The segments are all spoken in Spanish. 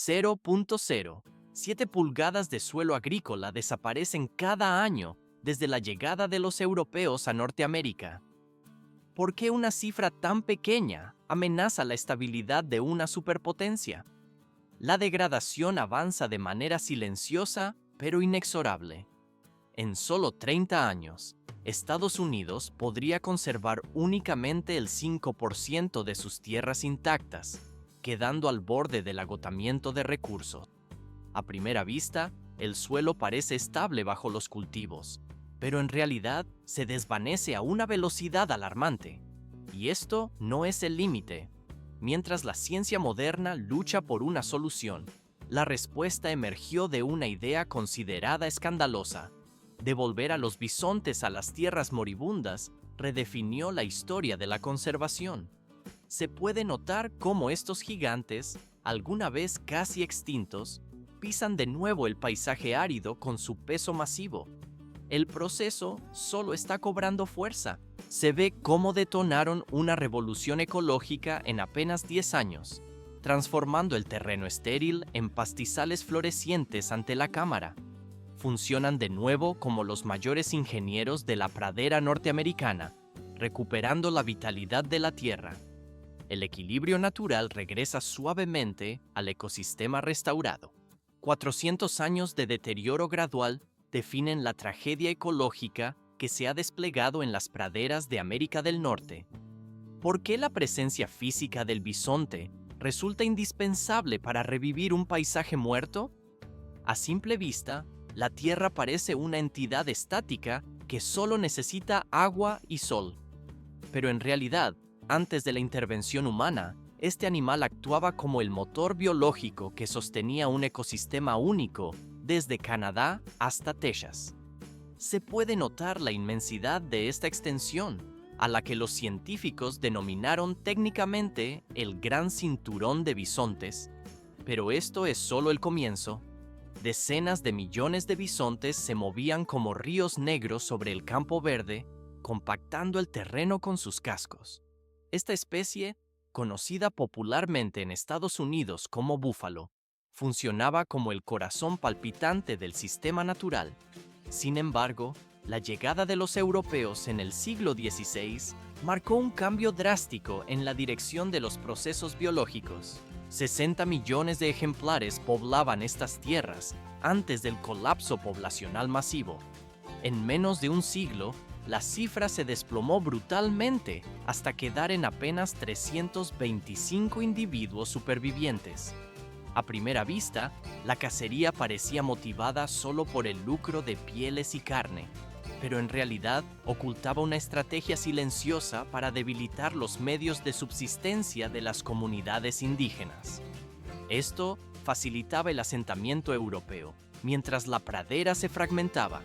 0.07 pulgadas de suelo agrícola desaparecen cada año desde la llegada de los europeos a Norteamérica. ¿Por qué una cifra tan pequeña amenaza la estabilidad de una superpotencia? La degradación avanza de manera silenciosa pero inexorable. En solo 30 años, Estados Unidos podría conservar únicamente el 5% de sus tierras intactas, quedando al borde del agotamiento de recursos. A primera vista, el suelo parece estable bajo los cultivos, pero en realidad se desvanece a una velocidad alarmante. Y esto no es el límite. Mientras la ciencia moderna lucha por una solución, la respuesta emergió de una idea considerada escandalosa. Devolver a los bisontes a las tierras moribundas redefinió la historia de la conservación. Se puede notar cómo estos gigantes, alguna vez casi extintos, pisan de nuevo el paisaje árido con su peso masivo. El proceso solo está cobrando fuerza. Se ve cómo detonaron una revolución ecológica en apenas 10 años, transformando el terreno estéril en pastizales florecientes ante la cámara. Funcionan de nuevo como los mayores ingenieros de la pradera norteamericana, recuperando la vitalidad de la tierra. El equilibrio natural regresa suavemente al ecosistema restaurado. 400 años de deterioro gradual definen la tragedia ecológica que se ha desplegado en las praderas de América del Norte. ¿Por qué la presencia física del bisonte resulta indispensable para revivir un paisaje muerto? A simple vista, la Tierra parece una entidad estática que solo necesita agua y sol. Pero en realidad, antes de la intervención humana, este animal actuaba como el motor biológico que sostenía un ecosistema único desde Canadá hasta Texas. Se puede notar la inmensidad de esta extensión, a la que los científicos denominaron técnicamente el Gran Cinturón de Bisontes. Pero esto es solo el comienzo. Decenas de millones de bisontes se movían como ríos negros sobre el campo verde, compactando el terreno con sus cascos. Esta especie, conocida popularmente en Estados Unidos como búfalo, funcionaba como el corazón palpitante del sistema natural. Sin embargo, la llegada de los europeos en el siglo XVI marcó un cambio drástico en la dirección de los procesos biológicos. 60 millones de ejemplares poblaban estas tierras antes del colapso poblacional masivo. En menos de un siglo, la cifra se desplomó brutalmente hasta quedar en apenas 325 individuos supervivientes. A primera vista, la cacería parecía motivada solo por el lucro de pieles y carne, pero en realidad ocultaba una estrategia silenciosa para debilitar los medios de subsistencia de las comunidades indígenas. Esto facilitaba el asentamiento europeo, mientras la pradera se fragmentaba.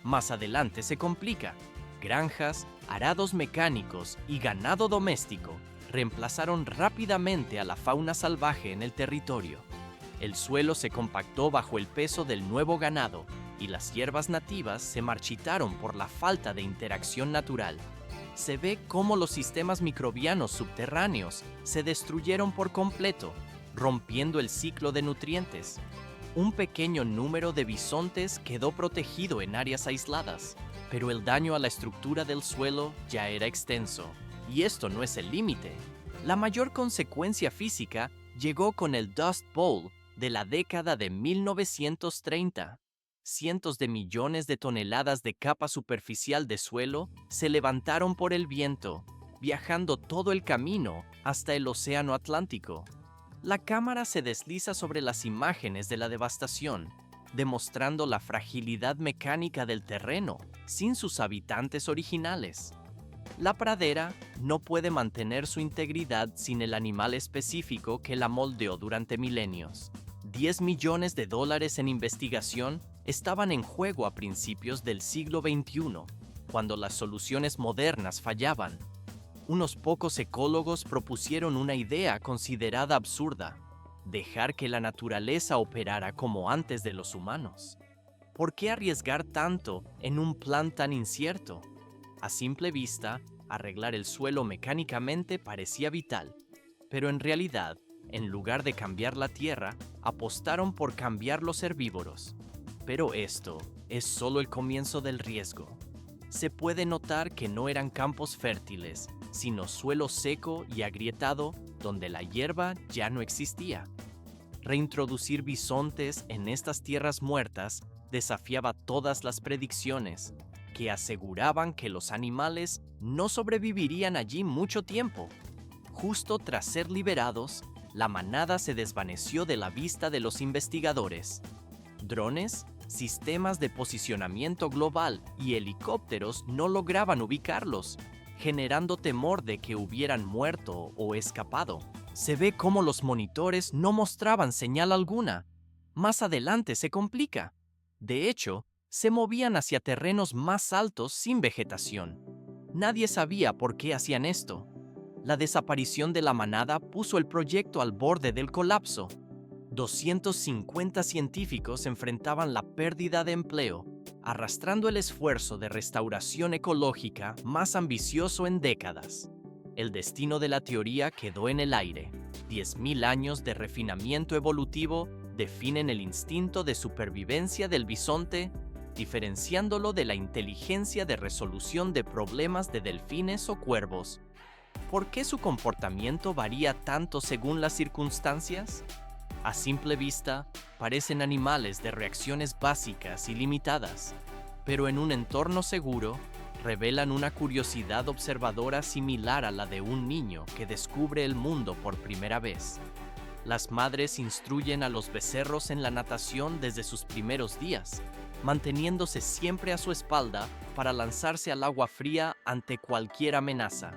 Más adelante se complica. Granjas, arados mecánicos y ganado doméstico reemplazaron rápidamente a la fauna salvaje en el territorio. El suelo se compactó bajo el peso del nuevo ganado y las hierbas nativas se marchitaron por la falta de interacción natural. Se ve cómo los sistemas microbianos subterráneos se destruyeron por completo, rompiendo el ciclo de nutrientes. Un pequeño número de bisontes quedó protegido en áreas aisladas, pero el daño a la estructura del suelo ya era extenso. Y esto no es el límite. La mayor consecuencia física llegó con el Dust Bowl de la década de 1930. Cientos de millones de toneladas de capa superficial de suelo se levantaron por el viento, viajando todo el camino hasta el Océano Atlántico. La cámara se desliza sobre las imágenes de la devastación, demostrando la fragilidad mecánica del terreno sin sus habitantes originales. La pradera no puede mantener su integridad sin el animal específico que la moldeó durante milenios. 10 millones de dólares en investigación estaban en juego a principios del siglo XXI, cuando las soluciones modernas fallaban. Unos pocos ecólogos propusieron una idea considerada absurda: dejar que la naturaleza operara como antes de los humanos. ¿Por qué arriesgar tanto en un plan tan incierto? A simple vista, arreglar el suelo mecánicamente parecía vital, pero en realidad, En lugar de cambiar la tierra, apostaron por cambiar los herbívoros. Pero esto es solo el comienzo del riesgo. Se puede notar que no eran campos fértiles, sino suelo seco y agrietado donde la hierba ya no existía. Reintroducir bisontes en estas tierras muertas desafiaba todas las predicciones, que aseguraban que los animales no sobrevivirían allí mucho tiempo. Justo tras ser liberados, la manada se desvaneció de la vista de los investigadores. Drones, sistemas de posicionamiento global y helicópteros no lograban ubicarlos, generando temor de que hubieran muerto o escapado. Se ve cómo los monitores no mostraban señal alguna. Más adelante se complica. De hecho, se movían hacia terrenos más altos sin vegetación. Nadie sabía por qué hacían esto. La desaparición de la manada puso el proyecto al borde del colapso. 250 científicos enfrentaban la pérdida de empleo, arrastrando el esfuerzo de restauración ecológica más ambicioso en décadas. El destino de la teoría quedó en el aire. 10.000 años de refinamiento evolutivo definen el instinto de supervivencia del bisonte, diferenciándolo de la inteligencia de resolución de problemas de delfines o cuervos. ¿Por qué su comportamiento varía tanto según las circunstancias? A simple vista, parecen animales de reacciones básicas y limitadas, pero en un entorno seguro, revelan una curiosidad observadora similar a la de un niño que descubre el mundo por primera vez. Las madres instruyen a los becerros en la natación desde sus primeros días, manteniéndose siempre a su espalda para lanzarse al agua fría ante cualquier amenaza.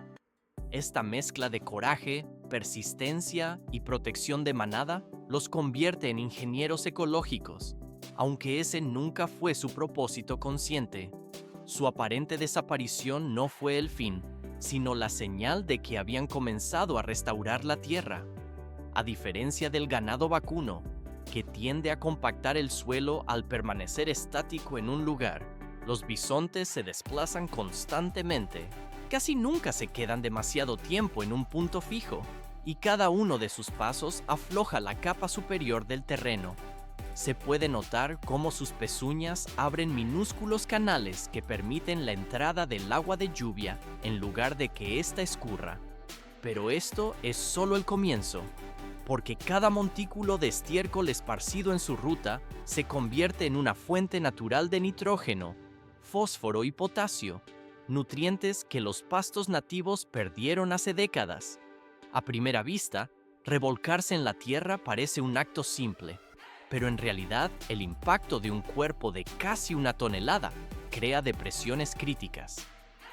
Esta mezcla de coraje, persistencia y protección de manada los convierte en ingenieros ecológicos, aunque ese nunca fue su propósito consciente. Su aparente desaparición no fue el fin, sino la señal de que habían comenzado a restaurar la tierra. A diferencia del ganado vacuno, que tiende a compactar el suelo al permanecer estático en un lugar, los bisontes se desplazan constantemente. Casi nunca se quedan demasiado tiempo en un punto fijo, y cada uno de sus pasos afloja la capa superior del terreno. Se puede notar cómo sus pezuñas abren minúsculos canales que permiten la entrada del agua de lluvia en lugar de que ésta escurra. Pero esto es solo el comienzo, porque cada montículo de estiércol esparcido en su ruta se convierte en una fuente natural de nitrógeno, fósforo y potasio, nutrientes que los pastos nativos perdieron hace décadas. A primera vista, revolcarse en la tierra parece un acto simple, pero en realidad el impacto de un cuerpo de casi 1 tonelada crea depresiones críticas.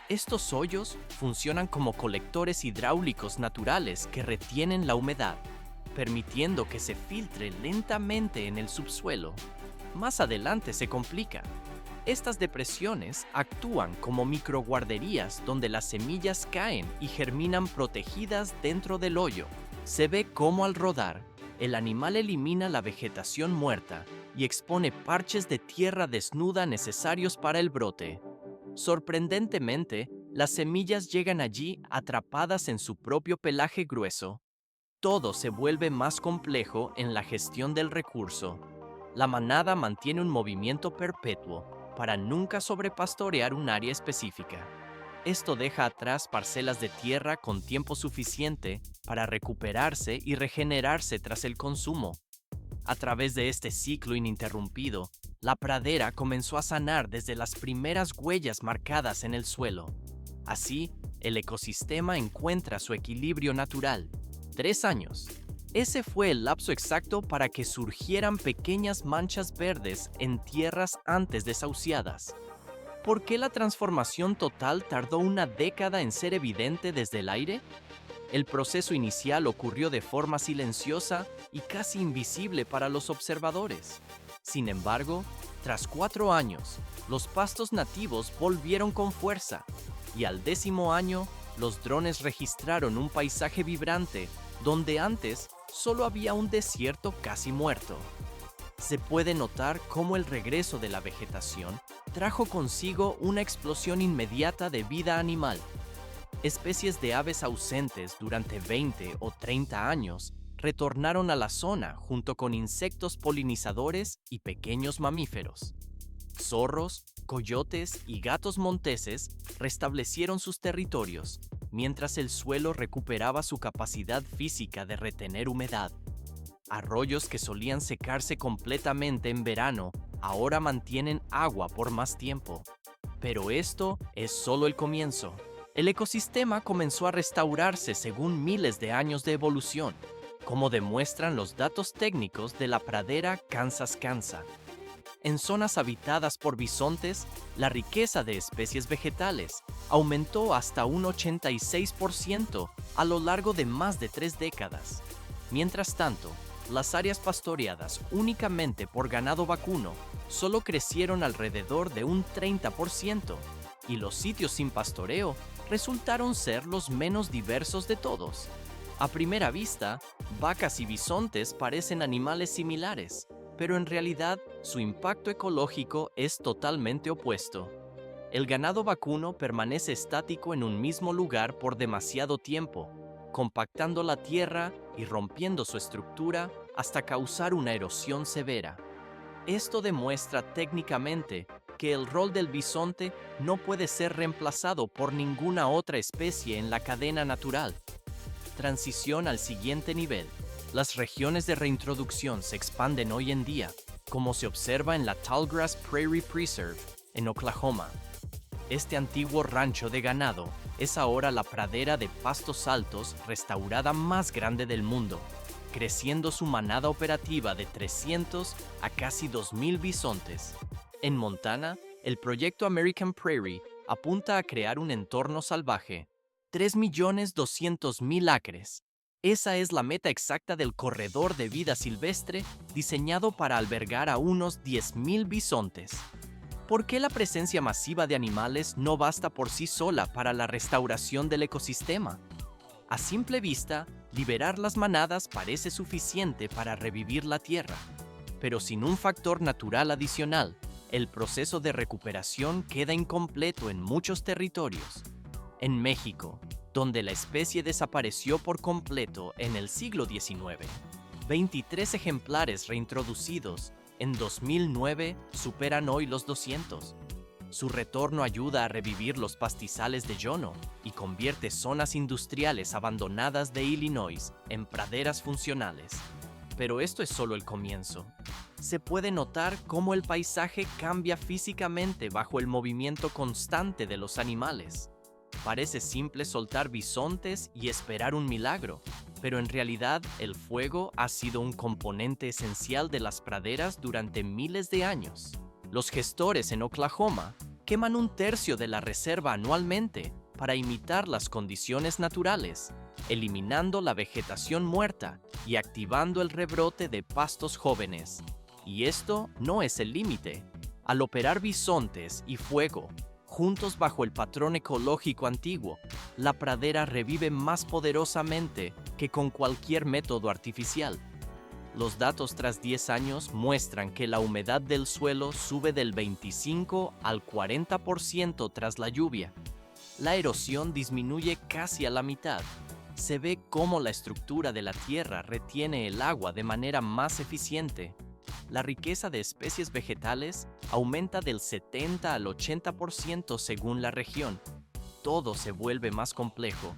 Estos hoyos funcionan como colectores hidráulicos naturales que retienen la humedad, permitiendo que se filtre lentamente en el subsuelo. Más adelante se complica. Estas depresiones actúan como microguarderías donde las semillas caen y germinan protegidas dentro del hoyo. Se ve cómo al rodar, el animal elimina la vegetación muerta y expone parches de tierra desnuda necesarios para el brote. Sorprendentemente, las semillas llegan allí atrapadas en su propio pelaje grueso. Todo se vuelve más complejo en la gestión del recurso. La manada mantiene un movimiento perpetuo para nunca sobrepastorear un área específica. Esto deja atrás parcelas de tierra con tiempo suficiente para recuperarse y regenerarse tras el consumo. A través de este ciclo ininterrumpido, la pradera comenzó a sanar desde las primeras huellas marcadas en el suelo. Así, el ecosistema encuentra su equilibrio natural. 3 años. Ese fue el lapso exacto para que surgieran pequeñas manchas verdes en tierras antes desahuciadas. ¿Por qué la transformación total tardó 1 década en ser evidente desde el aire? El proceso inicial ocurrió de forma silenciosa y casi invisible para los observadores. Sin embargo, tras 4 años, los pastos nativos volvieron con fuerza, y al 10º año, los drones registraron un paisaje vibrante donde antes solo había un desierto casi muerto. Se puede notar cómo el regreso de la vegetación trajo consigo una explosión inmediata de vida animal. Especies de aves ausentes durante 20 o 30 años retornaron a la zona junto con insectos polinizadores y pequeños mamíferos. Zorros, coyotes y gatos monteses restablecieron sus territorios, mientras el suelo recuperaba su capacidad física de retener humedad. Arroyos que solían secarse completamente en verano ahora mantienen agua por más tiempo. Pero esto es solo el comienzo. El ecosistema comenzó a restaurarse según miles de años de evolución, como demuestran los datos técnicos de la pradera Kansas-Kansa. En zonas habitadas por bisontes, la riqueza de especies vegetales aumentó hasta un 86% a lo largo de más de 3 décadas. Mientras tanto, las áreas pastoreadas únicamente por ganado vacuno solo crecieron alrededor de un 30%, y los sitios sin pastoreo resultaron ser los menos diversos de todos. A primera vista, vacas y bisontes parecen animales similares, pero en realidad su impacto ecológico es totalmente opuesto. El ganado vacuno permanece estático en un mismo lugar por demasiado tiempo, compactando la tierra y rompiendo su estructura hasta causar una erosión severa. Esto demuestra técnicamente que el rol del bisonte no puede ser reemplazado por ninguna otra especie en la cadena natural. Transición al siguiente nivel. Las regiones de reintroducción se expanden hoy en día, como se observa en la Tallgrass Prairie Preserve, en Oklahoma. Este antiguo rancho de ganado es ahora la pradera de pastos altos restaurada más grande del mundo, creciendo su manada operativa de 300 a casi 2,000 bisontes. En Montana, el proyecto American Prairie apunta a crear un entorno salvaje, 3,200,000 acres. Esa es la meta exacta del corredor de vida silvestre diseñado para albergar a unos 10,000 bisontes. ¿Por qué la presencia masiva de animales no basta por sí sola para la restauración del ecosistema? A simple vista, liberar las manadas parece suficiente para revivir la tierra, pero sin un factor natural adicional, el proceso de recuperación queda incompleto en muchos territorios. En México, donde la especie desapareció por completo en el siglo XIX, 23 ejemplares reintroducidos en 2009 superan hoy los 200. Su retorno ayuda a revivir los pastizales de Jono y convierte zonas industriales abandonadas de Illinois en praderas funcionales. Pero esto es solo el comienzo. Se puede notar cómo el paisaje cambia físicamente bajo el movimiento constante de los animales. Parece simple soltar bisontes y esperar un milagro, pero en realidad el fuego ha sido un componente esencial de las praderas durante miles de años. Los gestores en Oklahoma queman un tercio de la reserva anualmente para imitar las condiciones naturales, eliminando la vegetación muerta y activando el rebrote de pastos jóvenes. Y esto no es el límite. Al operar bisontes y fuego juntos bajo el patrón ecológico antiguo, la pradera revive más poderosamente que con cualquier método artificial. Los datos tras 10 años muestran que la humedad del suelo sube del 25 al 40% tras la lluvia. La erosión disminuye casi a la mitad. Se ve cómo la estructura de la tierra retiene el agua de manera más eficiente. La riqueza de especies vegetales aumenta del 70 al 80% según la región. Todo se vuelve más complejo.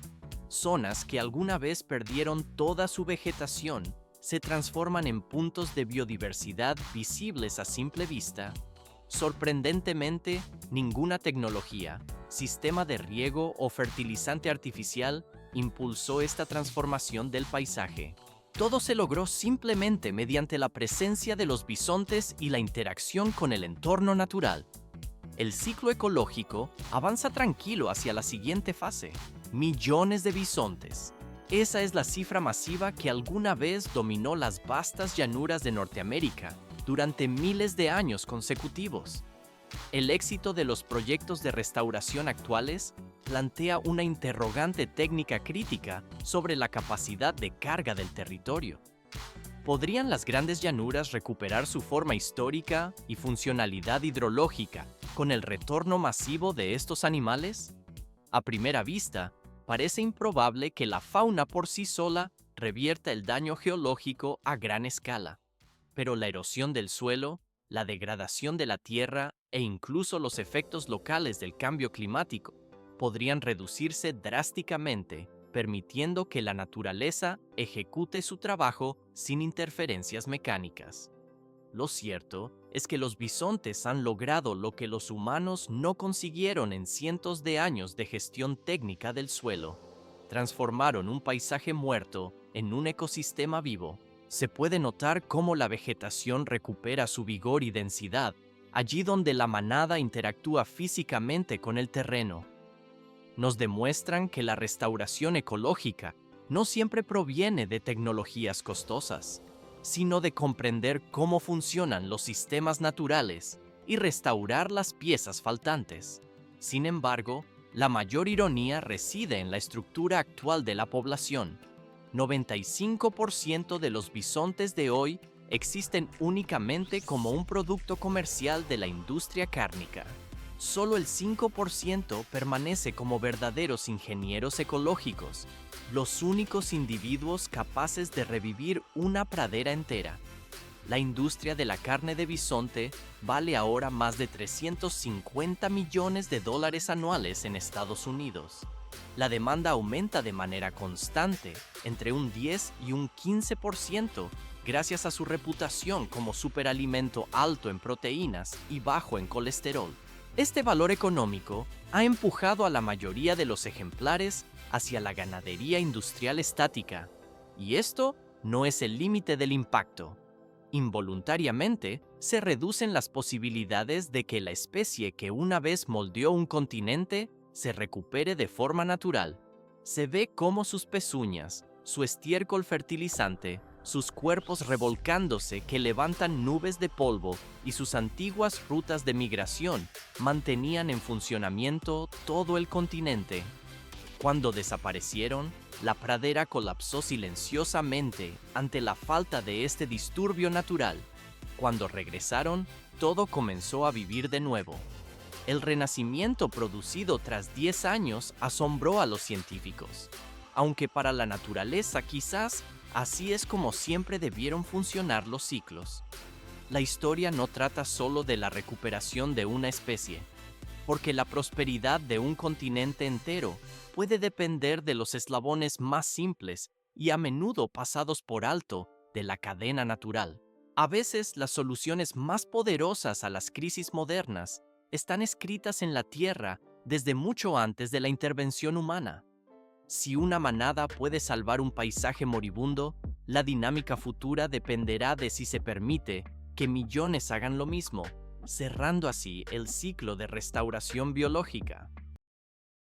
Zonas que alguna vez perdieron toda su vegetación se transforman en puntos de biodiversidad visibles a simple vista. Sorprendentemente, ninguna tecnología, sistema de riego o fertilizante artificial impulsó esta transformación del paisaje. Todo se logró simplemente mediante la presencia de los bisontes y la interacción con el entorno natural. El ciclo ecológico avanza tranquilo hacia la siguiente fase: millones de bisontes. Esa es la cifra masiva que alguna vez dominó las vastas llanuras de Norteamérica durante miles de años consecutivos. El éxito de los proyectos de restauración actuales plantea una interrogante técnica crítica sobre la capacidad de carga del territorio. ¿Podrían las grandes llanuras recuperar su forma histórica y funcionalidad hidrológica con el retorno masivo de estos animales? A primera vista, parece improbable que la fauna por sí sola revierta el daño geológico a gran escala. Pero la erosión del suelo, la degradación de la tierra e incluso los efectos locales del cambio climático podrían reducirse drásticamente, permitiendo que la naturaleza ejecute su trabajo sin interferencias mecánicas. Lo cierto es que los bisontes han logrado lo que los humanos no consiguieron en cientos de años de gestión técnica del suelo. Transformaron un paisaje muerto en un ecosistema vivo. Se puede notar cómo la vegetación recupera su vigor y densidad allí donde la manada interactúa físicamente con el terreno. Nos demuestran que la restauración ecológica no siempre proviene de tecnologías costosas, sino de comprender cómo funcionan los sistemas naturales y restaurar las piezas faltantes. Sin embargo, la mayor ironía reside en la estructura actual de la población. 95% de los bisontes de hoy existen únicamente como un producto comercial de la industria cárnica. Solo el 5% permanece como verdaderos ingenieros ecológicos, los únicos individuos capaces de revivir una pradera entera. La industria de la carne de bisonte vale ahora más de $350 millones anuales en Estados Unidos. La demanda aumenta de manera constante, entre un 10 y un 15%, gracias a su reputación como superalimento alto en proteínas y bajo en colesterol. Este valor económico ha empujado a la mayoría de los ejemplares hacia la ganadería industrial estática, y esto no es el límite del impacto. Involuntariamente, se reducen las posibilidades de que la especie que una vez moldeó un continente se recupere de forma natural. Se ve cómo sus pezuñas, su estiércol fertilizante, sus cuerpos revolcándose que levantan nubes de polvo y sus antiguas rutas de migración mantenían en funcionamiento todo el continente. Cuando desaparecieron, la pradera colapsó silenciosamente ante la falta de este disturbio natural. Cuando regresaron, todo comenzó a vivir de nuevo. El renacimiento producido tras 10 años asombró a los científicos, aunque para la naturaleza quizás así es como siempre debieron funcionar los ciclos. La historia no trata solo de la recuperación de una especie, porque la prosperidad de un continente entero puede depender de los eslabones más simples y a menudo pasados por alto de la cadena natural. A veces las soluciones más poderosas a las crisis modernas están escritas en la tierra desde mucho antes de la intervención humana. Si una manada puede salvar un paisaje moribundo, la dinámica futura dependerá de si se permite que millones hagan lo mismo, cerrando así el ciclo de restauración biológica.